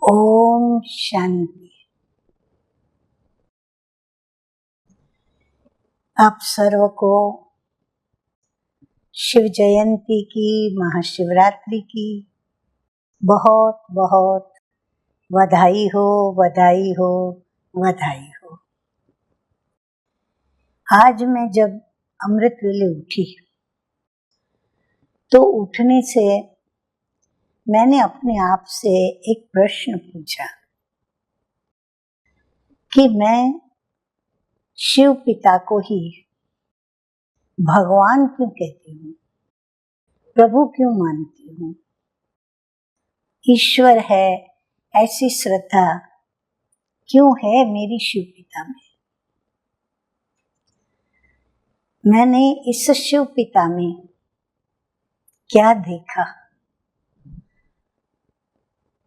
ओम शांति। आप सर्व को शिव जयंती की, महाशिवरात्रि की बहुत बहुत बधाई हो, बधाई हो, बधाई हो। आज मैं जब अमृत वेले उठी तो उठने से मैंने अपने आप से एक प्रश्न पूछा कि मैं शिव पिता को ही भगवान क्यों कहती हूँ, प्रभु क्यों मानती हूँ, ईश्वर है ऐसी श्रद्धा क्यों है मेरी शिव पिता में। मैंने इस शिव पिता में क्या देखा,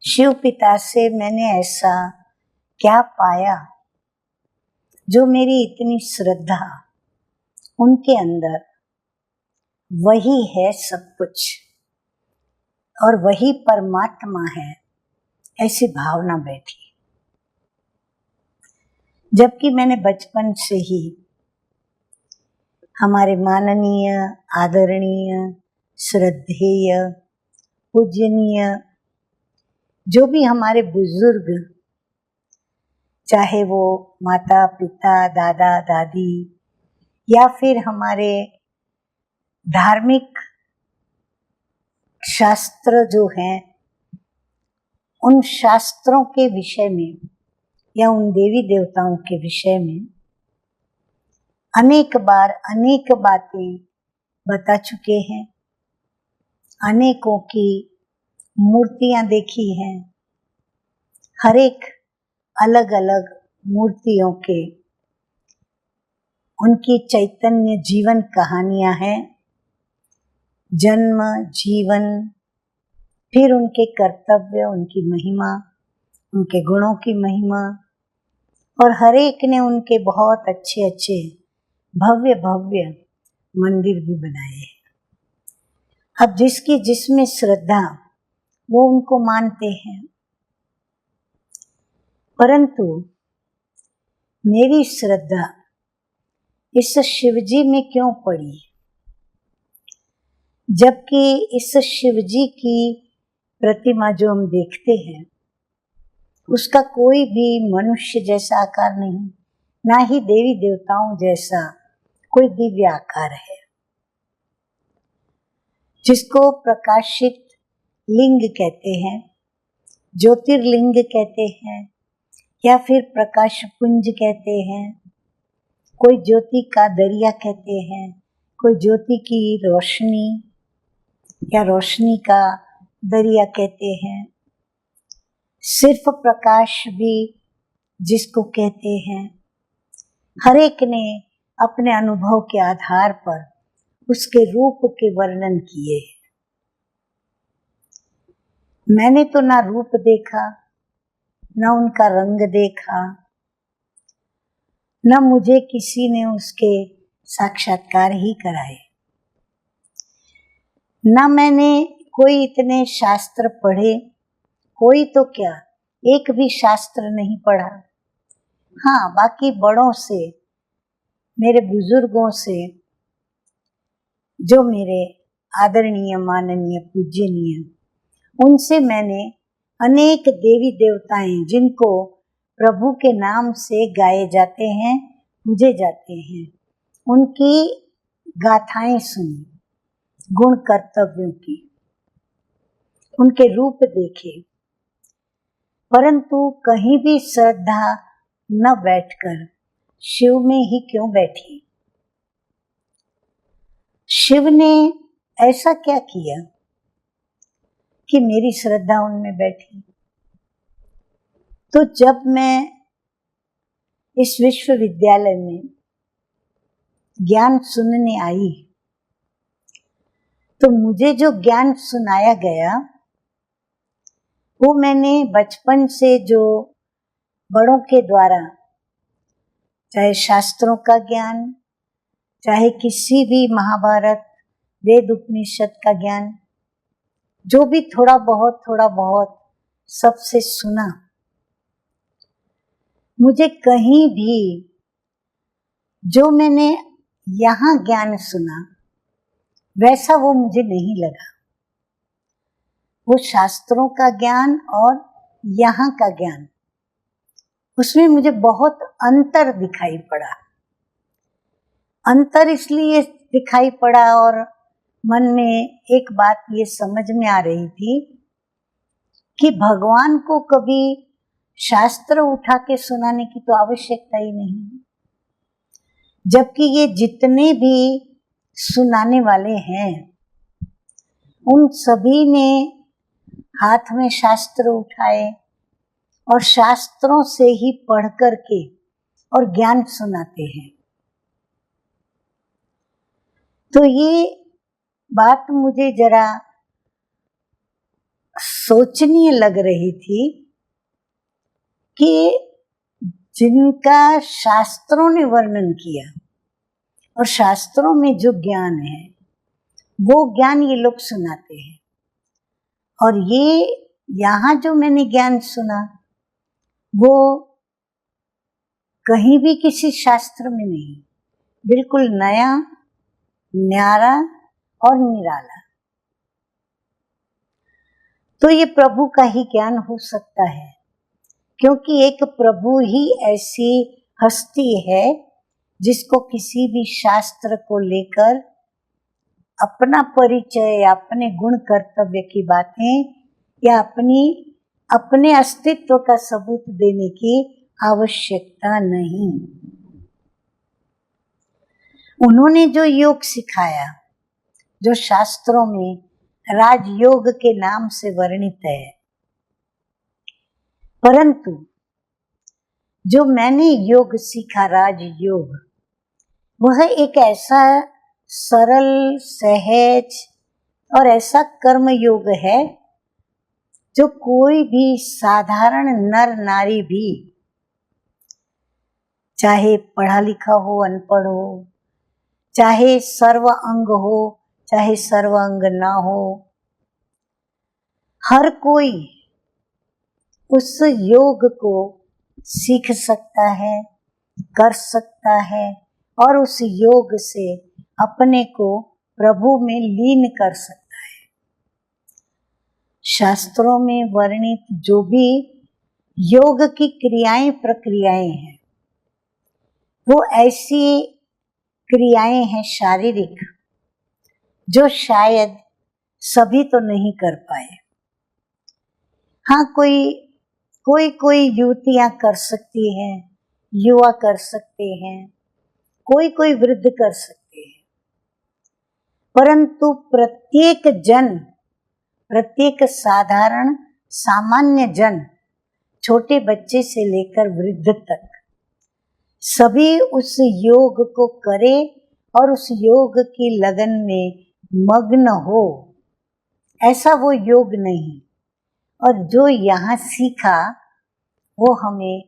शिव पिता से मैंने ऐसा क्या पाया जो मेरी इतनी श्रद्धा उनके अंदर वही है सब कुछ और वही परमात्मा है ऐसी भावना बैठी। जबकि मैंने बचपन से ही हमारे माननीय, आदरणीय, श्रद्धेय, पूजनीय जो भी हमारे बुजुर्ग, चाहे वो माता पिता, दादा दादी या फिर हमारे धार्मिक शास्त्र जो हैं, उन शास्त्रों के विषय में या उन देवी देवताओं के विषय में अनेक बार अनेक बातें बता चुके हैं, अनेकों की मूर्तियां देखी हैं। हर एक अलग अलग मूर्तियों के उनकी चैतन्य जीवन कहानियां हैं, जन्म, जीवन, फिर उनके कर्तव्य, उनकी महिमा, उनके गुणों की महिमा, और हर एक ने उनके बहुत अच्छे अच्छे भव्य भव्य मंदिर भी बनाए हैं। अब जिसकी जिसमें श्रद्धा वो उनको मानते हैं, परंतु मेरी श्रद्धा इस शिवजी में क्यों पड़ी, जबकि इस शिवजी की प्रतिमा जो हम देखते हैं उसका कोई भी मनुष्य जैसा आकार नहीं, ना ही देवी देवताओं जैसा कोई दिव्य आकार है। जिसको प्रकाशित लिंग कहते हैं, ज्योतिर्लिंग कहते हैं, या फिर प्रकाश पुंज कहते हैं, कोई ज्योति का दरिया कहते हैं, कोई ज्योति की रोशनी या रोशनी का दरिया कहते हैं, सिर्फ प्रकाश भी जिसको कहते हैं। हर एक ने अपने अनुभव के आधार पर उसके रूप के वर्णन किए। मैंने तो ना रूप देखा, ना उनका रंग देखा, ना मुझे किसी ने उसके साक्षात्कार ही कराए, ना मैंने कोई इतने शास्त्र पढ़े, कोई तो क्या एक भी शास्त्र नहीं पढ़ा। हाँ, बाकी बड़ों से, मेरे बुजुर्गों से, जो मेरे आदरणीय, माननीय, पूजनीय, उनसे मैंने अनेक देवी देवताएं जिनको प्रभु के नाम से गाए जाते हैं, पूजे जाते हैं, उनकी गाथाएं सुनी, गुण कर्तव्यों की, उनके रूप देखे, परंतु कहीं भी श्रद्धा न बैठकर शिव में ही क्यों बैठी। शिव ने ऐसा क्या किया कि मेरी श्रद्धा उनमें बैठी। तो जब मैं इस विश्वविद्यालय में ज्ञान सुनने आई तो मुझे जो ज्ञान सुनाया गया वो मैंने बचपन से जो बड़ों के द्वारा, चाहे शास्त्रों का ज्ञान, चाहे किसी भी महाभारत, वेद, उपनिषद का ज्ञान, जो भी थोड़ा बहुत सबसे सुना, मुझे कहीं भी जो मैंने यहाँ ज्ञान सुना वैसा वो मुझे नहीं लगा। वो शास्त्रों का ज्ञान और यहाँ का ज्ञान, उसमें मुझे बहुत अंतर दिखाई पड़ा। अंतर इसलिए दिखाई पड़ा और मन में एक बात ये समझ में आ रही थी कि भगवान को कभी शास्त्र उठा के सुनाने की तो आवश्यकता ही नहीं, जबकि ये जितने भी सुनाने वाले हैं उन सभी ने हाथ में शास्त्र उठाए और शास्त्रों से ही पढ़ करके और ज्ञान सुनाते हैं। तो ये बात मुझे जरा सोचनीय लग रही थी कि जिनका शास्त्रों ने वर्णन किया और शास्त्रों में जो ज्ञान है वो ज्ञान ये लोग सुनाते हैं, और ये यहाँ जो मैंने ज्ञान सुना वो कहीं भी किसी शास्त्र में नहीं, बिल्कुल नया, न्यारा और निराला। तो ये प्रभु का ही ज्ञान हो सकता है, क्योंकि एक प्रभु ही ऐसी हस्ती है जिसको किसी भी शास्त्र को लेकर अपना परिचय या अपने गुण कर्तव्य की बातें या अपने अस्तित्व का सबूत देने की आवश्यकता नहीं। उन्होंने जो योग सिखाया, जो शास्त्रों में राजयोग के नाम से वर्णित है, परंतु जो मैंने योग सीखा राजयोग, वह एक ऐसा सरल, सहज और ऐसा कर्म योग है जो कोई भी साधारण नर नारी भी, चाहे पढ़ा लिखा हो, अनपढ़ हो, चाहे सर्व अंग हो, चाहे सर्व अंग ना हो, हर कोई उस योग को सीख सकता है, कर सकता है और उस योग से अपने को प्रभु में लीन कर सकता है। शास्त्रों में वर्णित जो भी योग की क्रियाएं प्रक्रियाएं हैं वो ऐसी क्रियाएं हैं शारीरिक जो शायद सभी तो नहीं कर पाए। हाँ, कोई युवतियां कर सकती हैं, युवा कर सकते हैं, कोई वृद्ध कर सकते हैं, परंतु प्रत्येक जन, प्रत्येक साधारण सामान्य जन, छोटे बच्चे से लेकर वृद्ध तक सभी उस योग को करे और उस योग की लगन में मग्न हो, ऐसा वो योग नहीं। और जो यहाँ सीखा वो हमें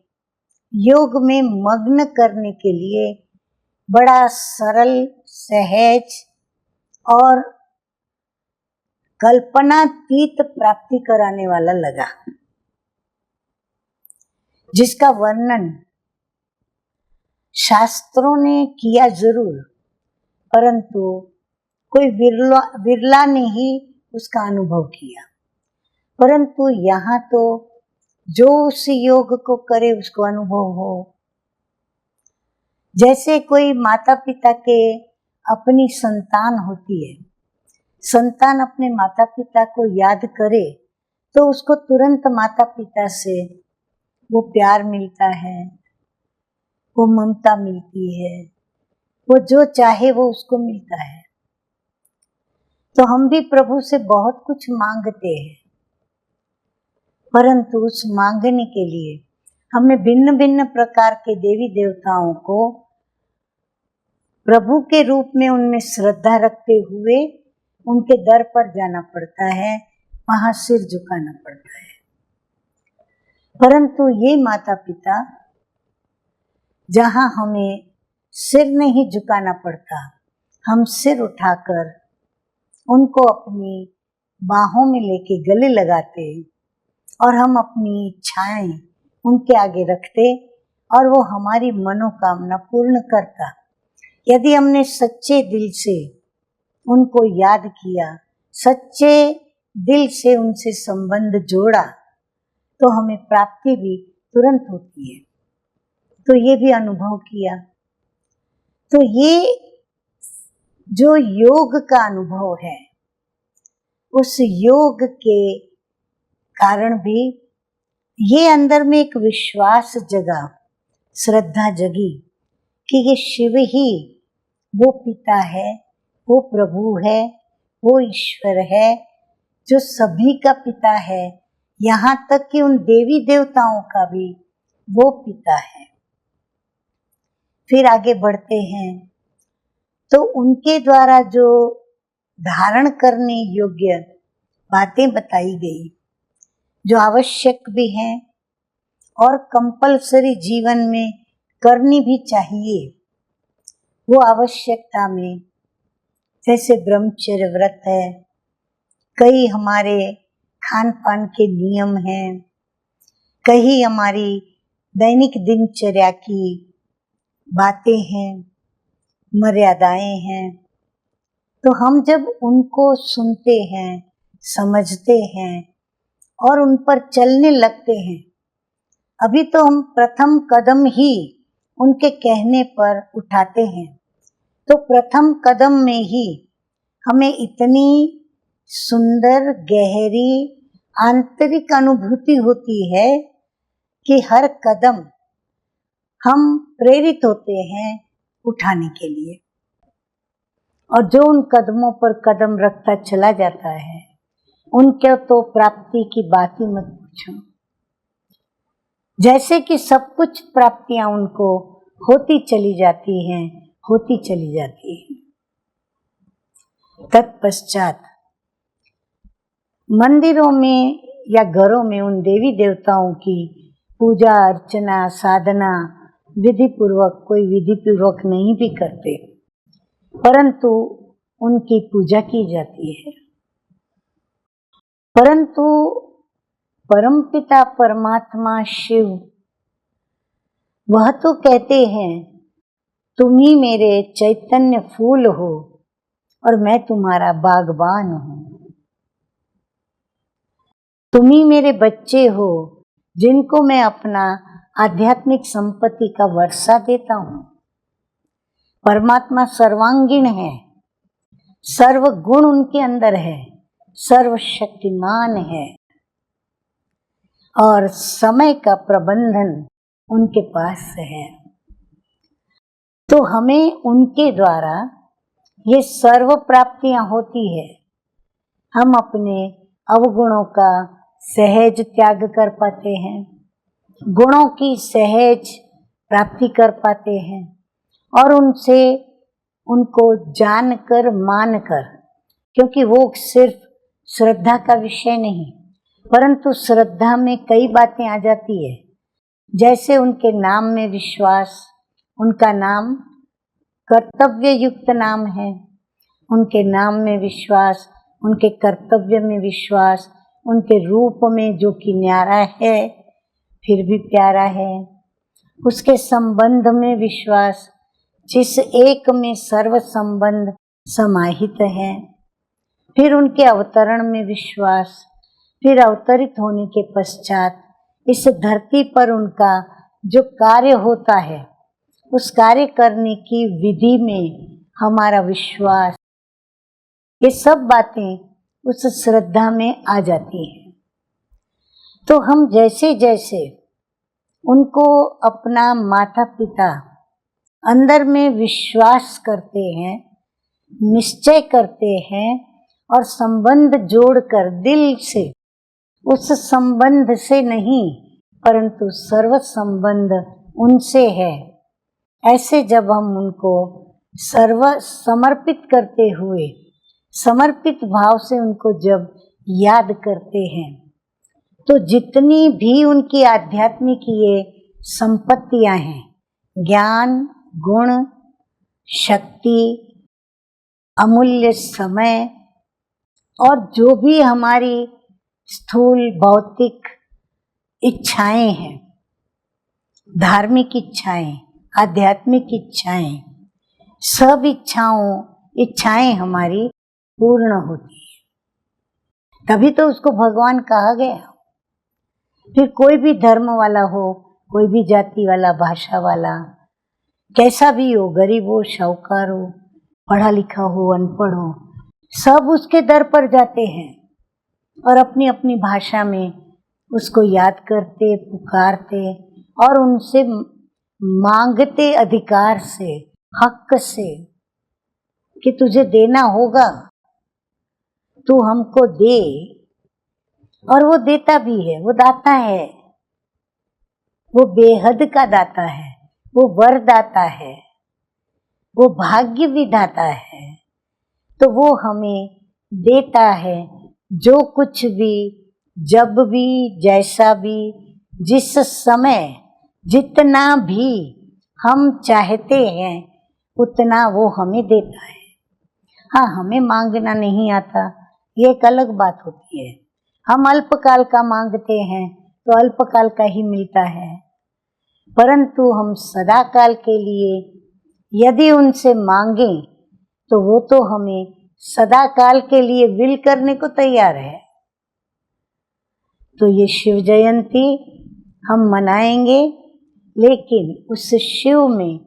योग में मग्न करने के लिए बड़ा सरल, सहज और कल्पनातीत प्राप्ति कराने वाला लगा, जिसका वर्णन शास्त्रों ने किया जरूर, परंतु कोई विरला ने ही उसका अनुभव किया। परंतु यहाँ तो जो उस योग को करे उसको अनुभव हो। जैसे कोई माता पिता के अपनी संतान होती है, संतान अपने माता पिता को याद करे तो उसको तुरंत माता पिता से वो प्यार मिलता है, वो ममता मिलती है, वो जो चाहे वो उसको मिलता है। तो हम भी प्रभु से बहुत कुछ मांगते हैं, परंतु उस मांगने के लिए हमें भिन्न भिन्न प्रकार के देवी देवताओं को प्रभु के रूप में उनमें श्रद्धा रखते हुए उनके दर पर जाना पड़ता है, वहां सिर झुकाना पड़ता है। परंतु ये माता पिता जहां हमें सिर नहीं झुकाना पड़ता, हम सिर उठाकर उनको अपनी बाहों में लेके गले लगाते और हम अपनी इच्छाएं उनके आगे रखते और वो हमारी मनोकामना पूर्ण करता। यदि हमने सच्चे दिल से उनको याद किया, सच्चे दिल से उनसे संबंध जोड़ा, तो हमें प्राप्ति भी तुरंत होती है। तो ये भी अनुभव किया। तो ये जो योग का अनुभव है, उस योग के कारण भी ये अंदर में एक विश्वास जगा, श्रद्धा जगी कि ये शिव ही वो पिता है, वो प्रभु है, वो ईश्वर है जो सभी का पिता है, यहाँ तक कि उन देवी देवताओं का भी वो पिता है। फिर आगे बढ़ते हैं तो उनके द्वारा जो धारण करने योग्य बातें बताई गई, जो आवश्यक भी हैं और कंपलसरी जीवन में करनी भी चाहिए, वो आवश्यकता में जैसे ब्रह्मचर्य व्रत है, कई हमारे खान पान के नियम हैं, कई हमारी दैनिक दिनचर्या की बातें हैं, मर्यादाएं हैं। तो हम जब उनको सुनते हैं, समझते हैं और उन पर चलने लगते हैं, अभी तो हम प्रथम कदम ही उनके कहने पर उठाते हैं, तो प्रथम कदम में ही हमें इतनी सुंदर गहरी आंतरिक अनुभूति होती है कि हर कदम हम प्रेरित होते हैं उठाने के लिए। और जो उन कदमों पर कदम रखता चला जाता है, उनके तो प्राप्ति की बात ही मत पूछो। जैसे कि सब कुछ प्राप्तियां उनको होती चली जाती हैं, होती चली जाती हैं। तत्पश्चात मंदिरों में या घरों में उन देवी देवताओं की पूजा अर्चना साधना विधि पूर्वक, कोई विधि पूर्वक नहीं भी करते, परंतु उनकी पूजा की जाती है। परंतु परमपिता परमात्मा शिव वह तो कहते हैं, तुम ही मेरे चैतन्य फूल हो और मैं तुम्हारा बागबान हूं। तुम ही मेरे बच्चे हो जिनको मैं अपना आध्यात्मिक संपत्ति का वर्षा देता हूं। परमात्मा सर्वांगीण है, सर्व गुण उनके अंदर है, सर्वशक्तिमान है और समय का प्रबंधन उनके पास है। तो हमें उनके द्वारा ये सर्व प्राप्तियां होती है। हम अपने अवगुणों का सहज त्याग कर पाते हैं, गुणों की सहज प्राप्ति कर पाते हैं और उनसे उनको जानकर मानकर, क्योंकि वो सिर्फ श्रद्धा का विषय नहीं, परंतु श्रद्धा में कई बातें आ जाती है। जैसे उनके नाम में विश्वास, उनका नाम कर्तव्य युक्त नाम है, उनके नाम में विश्वास, उनके कर्तव्य में विश्वास, उनके रूप में जो कि न्यारा है फिर भी प्यारा है, उसके संबंध में विश्वास, जिस एक में सर्व संबंध समाहित है, फिर उनके अवतरण में विश्वास, फिर अवतरित होने के पश्चात इस धरती पर उनका जो कार्य होता है, उस कार्य करने की विधि में हमारा विश्वास, ये सब बातें उस श्रद्धा में आ जाती हैं। तो हम जैसे जैसे उनको अपना माता पिता अंदर में विश्वास करते हैं, निश्चय करते हैं और संबंध जोड़कर दिल से, उस संबंध से नहीं परंतु सर्व संबंध उनसे है, ऐसे जब हम उनको सर्व समर्पित करते हुए समर्पित भाव से उनको जब याद करते हैं, तो जितनी भी उनकी आध्यात्मिक ये संपत्तियां हैं, ज्ञान, गुण, शक्ति, अमूल्य समय और जो भी हमारी स्थूल भौतिक इच्छाएं हैं, धार्मिक इच्छाएं, आध्यात्मिक इच्छाएं, सब इच्छाएं हमारी पूर्ण होती है, तभी तो उसको भगवान कहा गया। फिर कोई भी धर्म वाला हो, कोई भी जाति वाला, भाषा वाला, कैसा भी हो, गरीब हो, शाहूकार हो, पढ़ा लिखा हो, अनपढ़ हो, सब उसके दर पर जाते हैं और अपनी अपनी भाषा में उसको याद करते, पुकारते और उनसे मांगते अधिकार से, हक से, कि तुझे देना होगा, तू हमको दे। और वो देता भी है, वो दाता है, वो बेहद का दाता है, वो वरदाता है, वो भाग्य विधाता है। तो वो हमें देता है जो कुछ भी, जब भी, जैसा भी, जिस समय, जितना भी हम चाहते हैं उतना वो हमें देता है। हाँ, हमें मांगना नहीं आता, ये एक अलग बात होती है। हम अल्पकाल का मांगते हैं तो अल्पकाल का ही मिलता है, परंतु हम सदा काल के लिए यदि उनसे मांगें तो वो तो हमें सदा काल के लिए विल करने को तैयार है। तो ये शिव जयंती हम मनाएंगे, लेकिन उस शिव में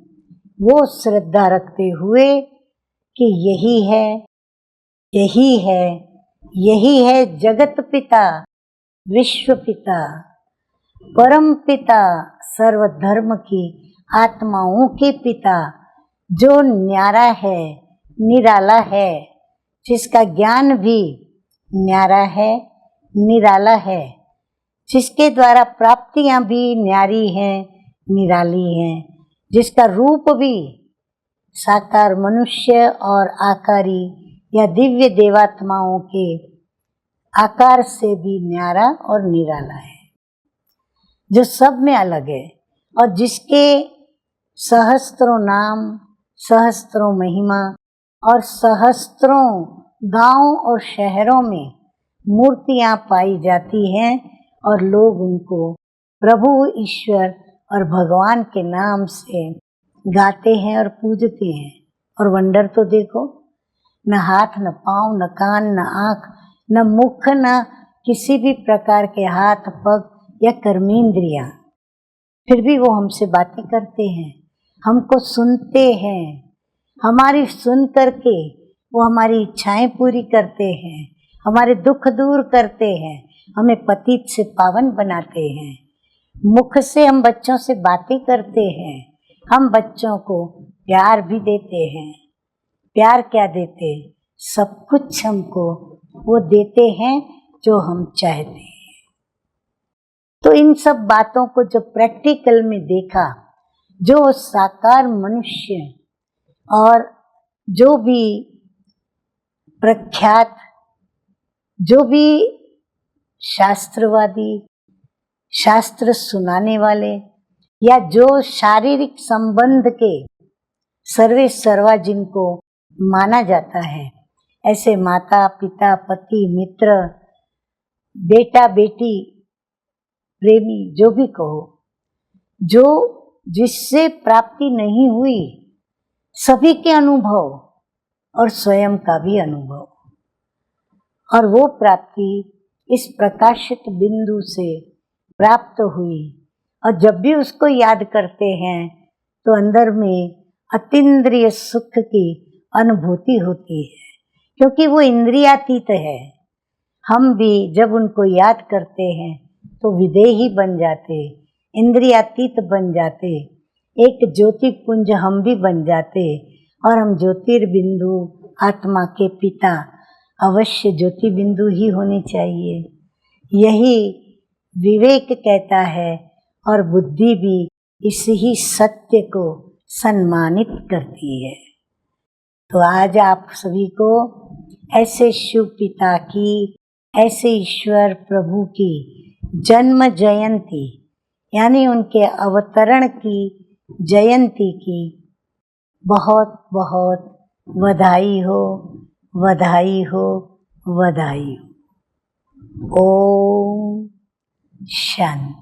वो श्रद्धा रखते हुए कि यही है, यही है, यही है जगत पिता, विश्व पिता, परम पिता, सर्वधर्म की आत्माओं के पिता, जो न्यारा है, निराला है, जिसका ज्ञान भी न्यारा है, निराला है, जिसके द्वारा प्राप्तियां भी न्यारी हैं, निराली हैं, जिसका रूप भी साकार मनुष्य और आकारी या दिव्य देवात्माओं के आकार से भी न्यारा और निराला है, जो सब में अलग है और जिसके सहस्त्रों नाम, सहस्त्रों महिमा और सहस्त्रों गांव और शहरों में मूर्तियां पाई जाती हैं और लोग उनको प्रभु, ईश्वर और भगवान के नाम से गाते हैं और पूजते हैं। और वंडर तो देखो, न हाथ, न पाँव, न कान, न आँख, न मुख, न किसी भी प्रकार के हाथ, पग या कर्मेंद्रियां, फिर भी वो हमसे बातें करते हैं, हमको सुनते हैं, हमारी सुन करके वो हमारी इच्छाएं पूरी करते हैं, हमारे दुख दूर करते हैं, हमें पतित से पावन बनाते हैं। मुख से हम बच्चों से बातें करते हैं, हम बच्चों को प्यार भी देते हैं। प्यार क्या देते? सब कुछ हमको वो देते हैं जो हम चाहते हैं। तो इन सब बातों को जो प्रैक्टिकल में देखा, जो साकार मनुष्य और जो भी प्रख्यात, जो भी शास्त्रवादी, शास्त्र सुनाने वाले या जो शारीरिक संबंध के सर्वे सर्वा जिनको माना जाता है, ऐसे माता पिता, पति, मित्र, बेटा बेटी, प्रेमी, जो भी कहो, जो जिससे प्राप्ति नहीं हुई, सभी के अनुभव और स्वयं का भी अनुभव, और वो प्राप्ति इस प्रकाशित बिंदु से प्राप्त हुई। और जब भी उसको याद करते हैं तो अंदर में अतीन्द्रिय सुख की अनुभूति होती है, क्योंकि वो इंद्रियातीत है। हम भी जब उनको याद करते हैं तो विदेही बन जाते, इंद्रियातीत बन जाते, एक ज्योति पुंज हम भी बन जाते, और हम ज्योतिर्बिंदु, आत्मा के पिता, अवश्य ज्योति बिंदु ही होने चाहिए। यही विवेक कहता है और बुद्धि भी इस ही सत्य को सम्मानित करती है। तो आज आप सभी को ऐसे शिव पिता की, ऐसे ईश्वर प्रभु की जन्म जयंती, यानी उनके अवतरण की जयंती की बहुत बहुत बधाई हो, बधाई हो, बधाई हो। ओम शांति।